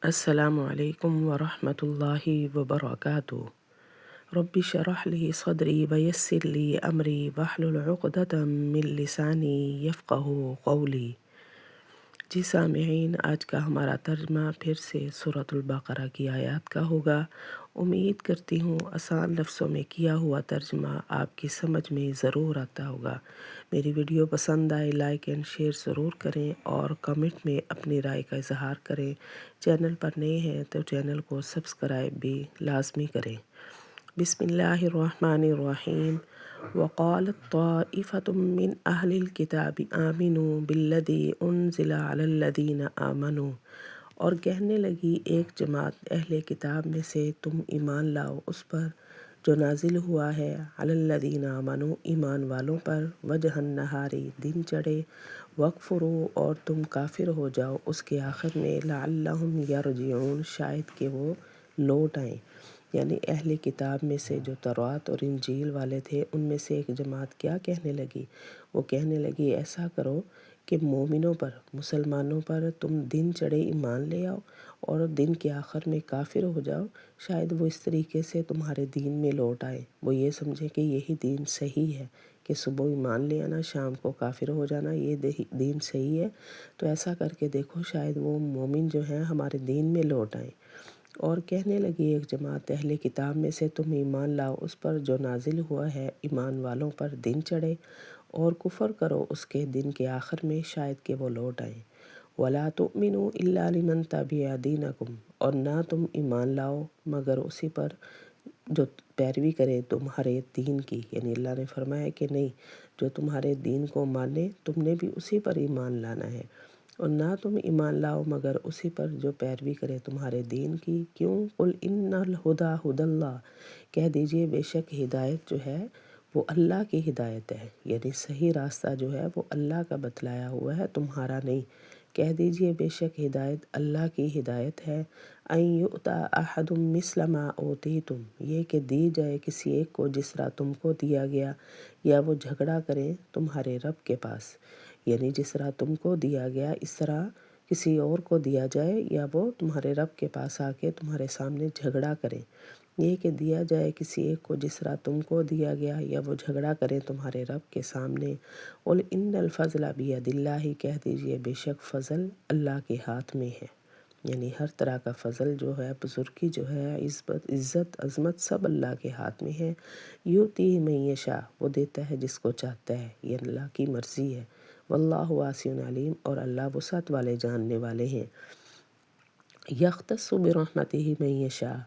السلام علیکم ورحمۃ اللہ وبرکاتہ۔ رب اشرح لی صدری ویسر لی امری واحلل عقدۃ من لسانی یفقہوا قولی۔ جی سامعین، آج کا ہمارا ترجمہ پھر سے سورۃ البقرہ کی آیات کا ہوگا۔ امید کرتی ہوں آسان لفظوں میں کیا ہوا ترجمہ آپ کی سمجھ میں ضرور آتا ہوگا۔ میری ویڈیو پسند آئے لائک اینڈ شیئر ضرور کریں اور کمنٹ میں اپنی رائے کا اظہار کریں۔ چینل پر نئے ہیں تو چینل کو سبسکرائب بھی لازمی کریں۔ بسم اللہ الرحمن الرحیم۔ وقالت طائفة من اہل الکتاب آمنوا بالذی انزل علی الذین آمنوا، اور کہنے لگی ایک جماعت اہل کتاب میں سے تم ایمان لاؤ اس پر جو نازل ہوا ہے، علی الذین آمنوا ایمان والوں پر، وجہ النہار دن چڑھے، وَاکْفُرُوا اور تم کافر ہو جاؤ اس کے آخر میں، لعلہم یرجعون شاید کہ وہ لوٹ آئیں۔ یعنی اہل کتاب میں سے جو توراۃ اور انجیل والے تھے ان میں سے ایک جماعت کیا کہنے لگی؟ وہ کہنے لگی ایسا کرو کہ مومنوں پر، مسلمانوں پر تم دن چڑھے ایمان لے آؤ اور دن کے آخر میں کافر ہو جاؤ، شاید وہ اس طریقے سے تمہارے دین میں لوٹ آئے، وہ یہ سمجھیں کہ یہی دین صحیح ہے کہ صبح ایمان لے آنا شام کو کافر ہو جانا، یہ دین صحیح ہے۔ تو ایسا کر کے دیکھو شاید وہ مومن جو ہیں ہمارے دین میں لوٹ آئیں۔ اور کہنے لگی ایک جماعت اہل کتاب میں سے تم ایمان لاؤ اس پر جو نازل ہوا ہے ایمان والوں پر دن چڑھے، اور کفر کرو اس کے دن کے آخر میں شاید کہ وہ لوٹ آئیں۔ وَلَا تُؤْمِنُوا إِلَّا لِمَنْ تَبِعَ دِينَكُمْ، اور نہ تم ایمان لاؤ مگر اسی پر جو پیروی کرے تمہارے دین کی، یعنی اللہ نے فرمایا کہ نہیں، جو تمہارے دین کو مانے تم نے بھی اسی پر ایمان لانا ہے، اور نہ تم ایمان لاؤ مگر اسی پر جو پیروی کرے تمہارے دین کی۔ کیوں؟ قُلْ إِنَّ الْهُدَىٰ هُدَى اللَّهِ، کہہ دیجئے بے شک ہدایت جو ہے وہ اللہ کی ہدایت ہے، یعنی صحیح راستہ جو ہے وہ اللہ کا بتلایا ہوا ہے، تمہارا نہیں۔ کہہ دیجئے بے شک ہدایت اللہ کی ہدایت ہے۔ أَن يُؤْتَىٰ أَحَدٌ مِّثْلَ مَا أُوتِيتُمْ، یہ کہ دی جائے کسی ایک کو جس طرح تم کو دیا گیا، یا وہ جھگڑا کریں تمہارے رب کے پاس، یعنی جس طرح تم کو دیا گیا اس طرح کسی اور کو دیا جائے، یا وہ تمہارے رب کے پاس آ کے تمہارے سامنے جھگڑا کریں۔ یہ کہ دیا جائے کسی ایک کو جس طرح تم کو دیا گیا، یا وہ جھگڑا کریں تمہارے رب کے سامنے۔ قُلْ إِنَّ الْفَضْلَ بِيَدِ اللَّهِ، کہہ دیجئے بے شک فضل اللہ کے ہاتھ میں ہے، یعنی ہر طرح کا فضل جو ہے، بزرگی جو ہے، عزت عظمت سب اللہ کے ہاتھ میں ہے۔ یؤتیہ من یشاء، وہ دیتا ہے جس کو چاہتا ہے، یہ اللہ کی مرضی ہے۔ واللہ واسع علیم، اور اللہ وسعت والے جاننے والے ہیں۔ یختص برحمتہ من یشاء،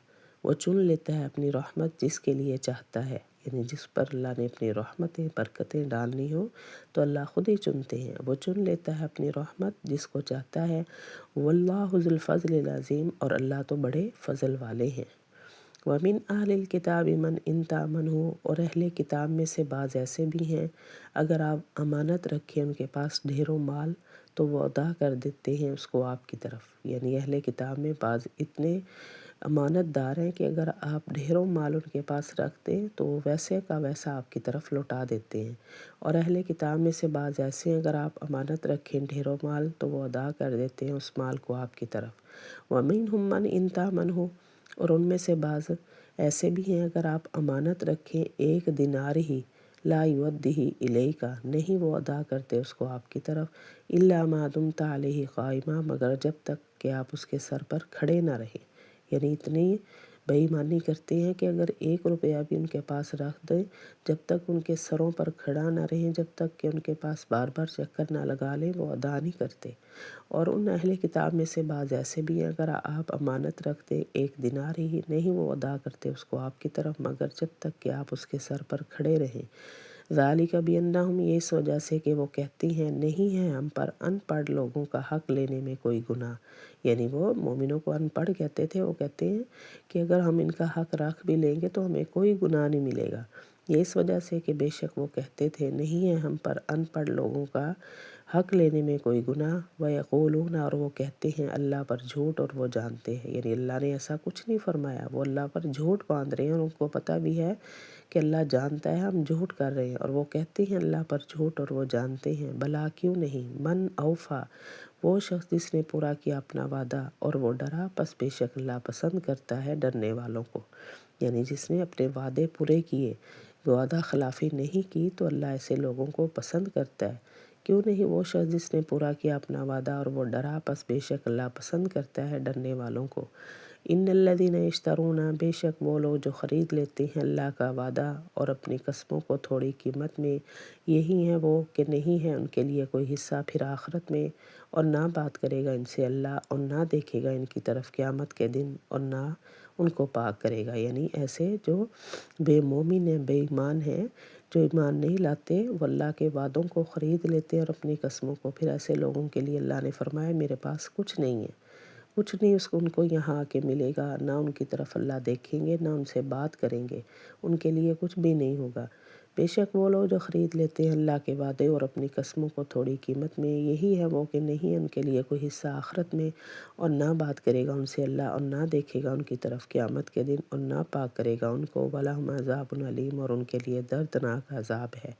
وہ چن لیتا ہے اپنی رحمت جس کے لیے چاہتا ہے، یعنی جس پر اللہ نے اپنی رحمتیں برکتیں ڈالنی ہو تو اللہ خود ہی چنتے ہیں، وہ چن لیتا ہے اپنی رحمت جس کو چاہتا ہے۔ واللہ ذو الفضل العظیم، اور اللہ تو بڑے فضل والے ہیں۔ وَمِنْ أَهْلِ الْكِتَابِ مَنْ إِنْ تَأْمَنْهُ، اور اہل کتاب میں سے بعض ایسے بھی ہیں اگر آپ امانت رکھیں ان کے پاس ڈھیروں مال تو وہ ادا کر دیتے ہیں اس کو آپ کی طرف، یعنی اہل کتاب میں بعض اتنے امانت دار ہیں کہ اگر آپ ڈھیروں مال ان کے پاس رکھ دیں تو وہ ویسے کا ویسا آپ کی طرف لوٹا دیتے ہیں۔ اور اہل کتاب میں سے بعض ایسے ہیں اگر آپ امانت رکھیں ڈھیروں مال تو وہ ادا کر دیتے ہیں اس مال کو آپ کی طرف۔ وَمِنْهُمْ مَنْ إِنْ تَأْمَنْهُ، اور ان میں سے بعض ایسے بھی ہیں اگر آپ امانت رکھیں ایک دینار ہی، لا یؤدیہ الیک، نہیں وہ ادا کرتے اس کو آپ کی طرف، الا ما دمت علیہ قائما، مگر جب تک کہ آپ اس کے سر پر کھڑے نہ رہیں، یعنی اتنی بے ایمانی کرتے ہیں کہ اگر ایک روپیہ بھی ان کے پاس رکھ دیں جب تک ان کے سروں پر کھڑا نہ رہیں، جب تک کہ ان کے پاس بار بار چکر نہ لگا لیں، وہ ادا نہیں کرتے۔ اور ان اہل کتاب میں سے بعض ایسے بھی ہیں اگر آپ امانت رکھ دیں ایک دینار ہی، نہیں وہ ادا کرتے اس کو آپ کی طرف مگر جب تک کہ آپ اس کے سر پر کھڑے رہیں۔ ذالک بانہم، یہ اس وجہ سے کہ وہ کہتی ہیں نہیں ہے ہم پر ان پڑھ لوگوں کا حق لینے میں کوئی گناہ، یعنی وہ مومنوں کو ان پڑھ کہتے تھے، وہ کہتے ہیں کہ اگر ہم ان کا حق رکھ بھی لیں گے تو ہمیں کوئی گناہ نہیں ملے گا، یہ اس وجہ سے کہ بے شک وہ کہتے تھے نہیں ہے ہم پر ان پڑھ لوگوں کا حق لینے میں کوئی گناہ۔ وَيَقُولُونَ، اور وہ کہتے ہیں اللہ پر جھوٹ اور وہ جانتے ہیں، یعنی اللہ نے ایسا کچھ نہیں فرمایا، وہ اللہ پر جھوٹ باندھ رہے ہیں اور ان کو پتہ بھی ہے کہ اللہ جانتا ہے ہم جھوٹ کر رہے ہیں، اور وہ کہتے ہیں اللہ پر جھوٹ اور وہ جانتے ہیں۔ بلا کیوں نہیں، من اوفا، وہ شخص جس نے پورا کیا اپنا وعدہ اور وہ ڈرا، پس بے شک اللہ پسند کرتا ہے ڈرنے والوں کو۔ یعنی جس نے اپنے وعدے پورے کیے، وعدہ خلافی نہیں کی، تو اللہ ایسے لوگوں کو پسند کرتا ہے۔ کیوں نہیں وہ شخص جس نے پورا کیا اپنا وعدہ اور وہ ڈرا، پس بے شک اللہ پسند کرتا ہے ڈرنے والوں کو۔ ان الذین یشترون، بے شک وہ لوگ جو خرید لیتے ہیں اللہ کا وعدہ اور اپنی قسموں کو تھوڑی قیمت میں، یہی ہیں وہ کہ نہیں ہے ان کے لیے کوئی حصہ پھر آخرت میں، اور نہ بات کرے گا ان سے اللہ، اور نہ دیکھے گا ان کی طرف قیامت کے دن، اور نہ ان کو پاک کرے گا۔ یعنی ایسے جو بے مومن ہیں، بے ایمان ہیں، جو ایمان نہیں لاتے، وہ اللہ کے وعدوں کو خرید لیتے اور اپنی قسموں کو، پھر ایسے لوگوں کے لیے اللہ نے فرمایا میرے پاس کچھ نہیں ہے، کچھ نہیں ان کو یہاں آ کے ملے گا، نہ ان کی طرف اللہ دیکھیں گے، نہ ان سے بات کریں گے، ان کے لیے کچھ بھی نہیں ہوگا۔ بے شک وہ لوگ جو خرید لیتے ہیں اللہ کے وعدے اور اپنی قسموں کو تھوڑی قیمت میں، یہی ہے وہ کہ نہیں ہے ان کے لیے کوئی حصہ آخرت میں، اور نہ بات کرے گا ان سے اللہ، اور نہ دیکھے گا ان کی طرف قیامت کے دن، اور نہ پاک کرے گا ان کو، وَلَهُمْ عَذَابٌ أَلِيمٌ، اور ان کے لیے دردناک عذاب ہے۔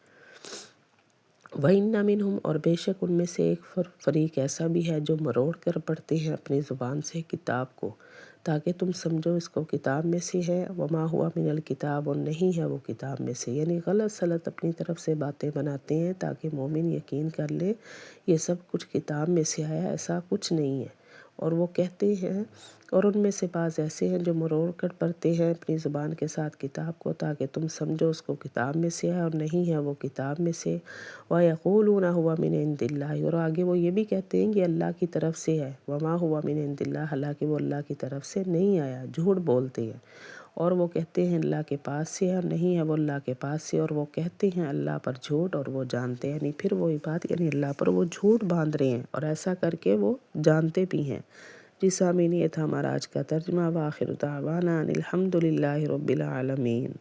وَإِنَّ مِنْهُمْ، اور بے شک ان میں سے ایک فریق ایسا بھی ہے جو مروڑ کر پڑھتے ہیں اپنی زبان سے کتاب کو، تاکہ تم سمجھو اس کو کتاب میں سے ہے، وما ہوا من الکتاب، اور نہیں ہے وہ کتاب میں سے۔ یعنی غلط سلط اپنی طرف سے باتیں بناتے ہیں تاکہ مومن یقین کر لے یہ سب کچھ کتاب میں سے آیا، ایسا کچھ نہیں ہے۔ اور وہ کہتے ہیں، اور ان میں سے بعض ایسے ہیں جو مروڑ کر پڑھتے ہیں اپنی زبان کے ساتھ کتاب کو تاکہ تم سمجھو اس کو کتاب میں سے ہے، اور نہیں ہے وہ کتاب میں سے۔ وَيَقُولُونَ هُوَ مِنْ عِنْدِ اللَّهِ، اور آگے وہ یہ بھی کہتے ہیں کہ اللہ کی طرف سے ہے، وَمَا هُوَ مِنْ عِنْدِ اللَّهِ، حالانکہ وہ اللہ کی طرف سے نہیں آیا، جھوٹ بولتے ہیں۔ اور وہ کہتے ہیں اللہ کے پاس سے ہے، اور نہیں ہے وہ اللہ کے پاس سے، اور وہ کہتے ہیں اللہ پر جھوٹ اور وہ جانتے ہیں، یعنی پھر وہی بات، یعنی اللہ پر وہ جھوٹ باندھ رہے ہیں، اور ایسا کر کے وہ جانتے بھی ہیں۔ جی سامعین، یہ تھا ہمارا آج کا ترجمہ، وآخر دعوانا ان الحمد للہ رب العالمین۔